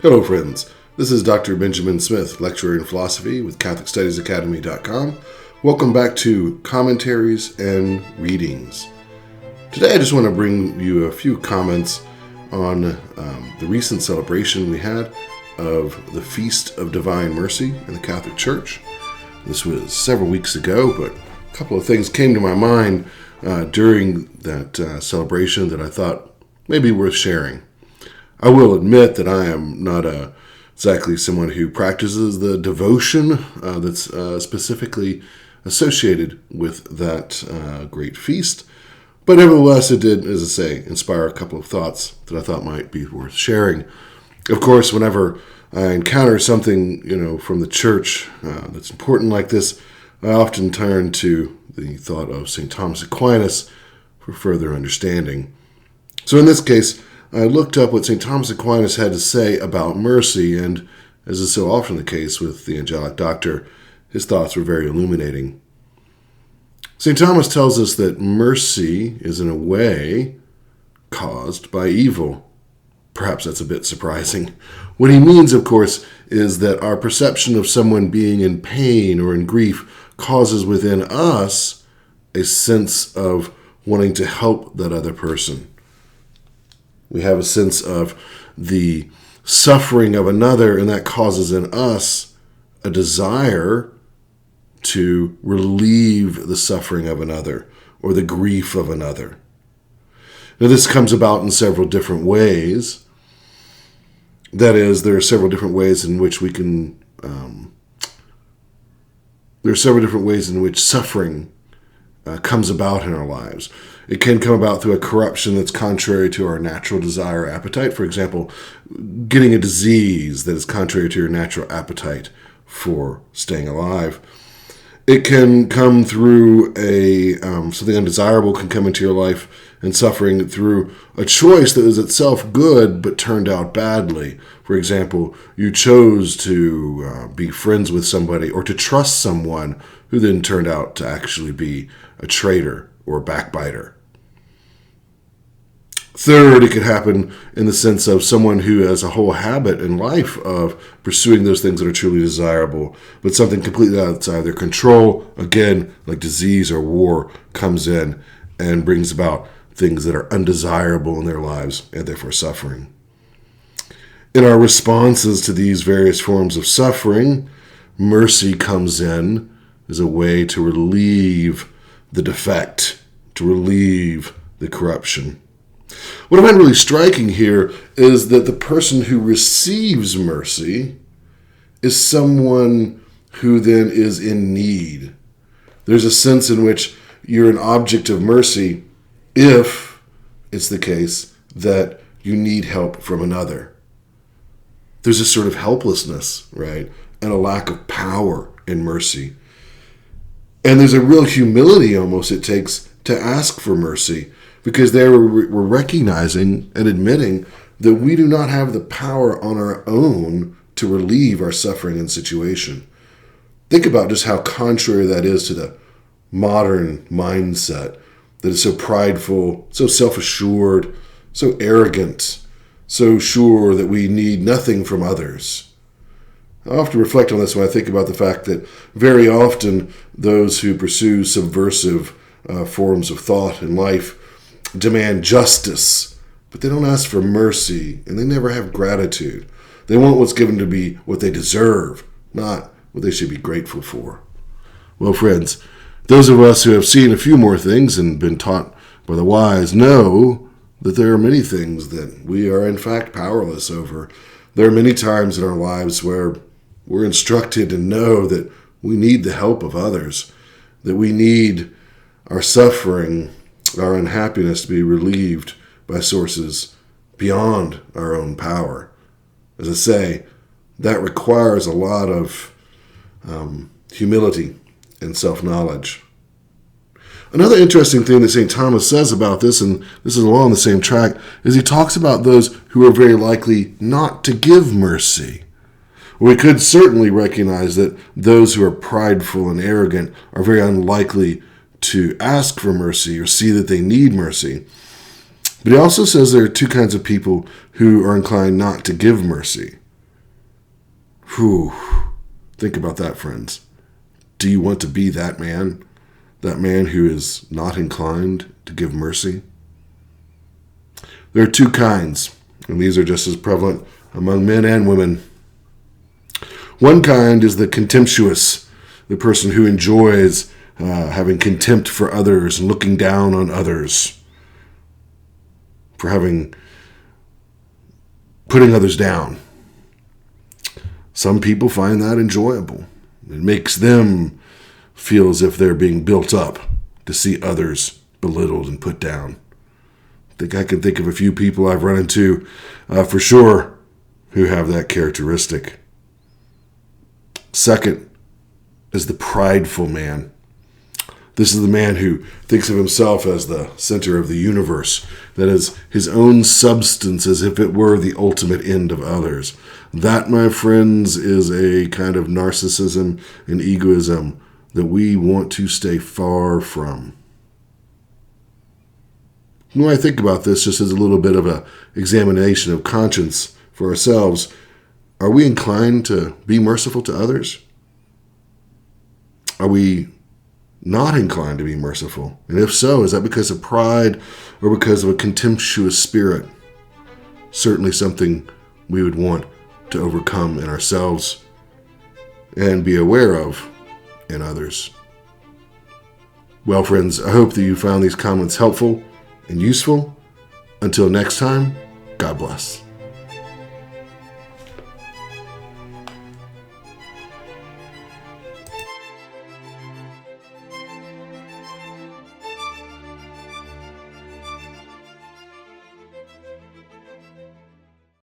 Hello, friends. This is Dr. Benjamin Smith, lecturer in philosophy with CatholicStudiesAcademy.com. Welcome back to Commentaries and Readings. Today I just want to bring you a few comments on the recent celebration we had of the Feast of Divine Mercy in the Catholic Church. This was several weeks ago, but a couple of things came to my mind during that celebration that I thought may be worth sharing. I will admit that I am not exactly someone who practices the devotion that's specifically associated with that great feast. But nevertheless, it did, as I say, inspire a couple of thoughts that I thought might be worth sharing. Of course, whenever I encounter something, from the church that's important like this, I often turn to the thought of St. Thomas Aquinas for further understanding. So in this case, I looked up what St. Thomas Aquinas had to say about mercy, and as is so often the case with the angelic doctor, his thoughts were very illuminating. St. Thomas tells us that mercy is in a way caused by evil. Perhaps that's a bit surprising. What he means, of course, is that our perception of someone being in pain or in grief causes within us a sense of wanting to help that other person. We have a sense of the suffering of another, and that causes in us a desire to relieve the suffering of another or the grief of another. Now, this comes about in several different ways. That is, there are several different ways in which we can. There are several different ways in which suffering comes about in our lives. It can come about through a corruption that's contrary to our natural desire or appetite. For example, getting a disease that is contrary to your natural appetite for staying alive. It can come through something undesirable can come into your life, and suffering through a choice that was itself good but turned out badly. For example, you chose to be friends with somebody or to trust someone who then turned out to actually be a traitor or a backbiter. Third, it could happen in the sense of someone who has a whole habit in life of pursuing those things that are truly desirable, but something completely outside their control, again, like disease or war, comes in and brings about things that are undesirable in their lives and therefore suffering. In our responses to these various forms of suffering, mercy comes in as a way to relieve the defect, to relieve the corruption. What I find really striking here is that the person who receives mercy is someone who then is in need. There's a sense in which you're an object of mercy if it's the case that you need help from another. There's a sort of helplessness, right? And a lack of power in mercy. And there's a real humility almost it takes to ask for mercy, because there we're recognizing and admitting that we do not have the power on our own to relieve our suffering and situation. Think about just how contrary that is to the modern mindset that is so prideful, so self-assured, so arrogant, so sure that we need nothing from others. I often reflect on this when I think about the fact that very often those who pursue subversive forms of thought in life demand justice, but they don't ask for mercy, and they never have gratitude. They want what's given to be what they deserve, not what they should be grateful for. Well, friends, those of us who have seen a few more things and been taught by the wise know that there are many things that we are in fact powerless over. There are many times in our lives where we're instructed to know that we need the help of others, that we need our suffering, our unhappiness to be relieved by sources beyond our own power. As I say, that requires a lot of humility and self-knowledge. Another interesting thing that St. Thomas says about this, and this is along the same track, is he talks about those who are very likely not to give mercy. We could certainly recognize that those who are prideful and arrogant are very unlikely to ask for mercy or see that they need mercy. But he also says there are two kinds of people who are inclined not to give mercy. Whew. Think about that, friends. Do you want to be that man? That man who is not inclined to give mercy? There are two kinds, and these are just as prevalent among men and women. One kind is the contemptuous, the person who enjoys having contempt for others and looking down on others, for putting others down. Some people find that enjoyable. It makes them feel as if they're being built up to see others belittled and put down. I can think of a few people I've run into for sure who have that characteristic. Second is the prideful man. This is the man who thinks of himself as the center of the universe, that is his own substance as if it were the ultimate end of others. That, my friends, is a kind of narcissism and egoism that we want to stay far from. When I think about this, just as a little bit of an examination of conscience for ourselves, are we inclined to be merciful to others? Are we not inclined to be merciful? And if so, is that because of pride or because of a contemptuous spirit? Certainly something we would want to overcome in ourselves and be aware of in others. Well, friends, I hope that you found these comments helpful and useful. Until next time, God bless.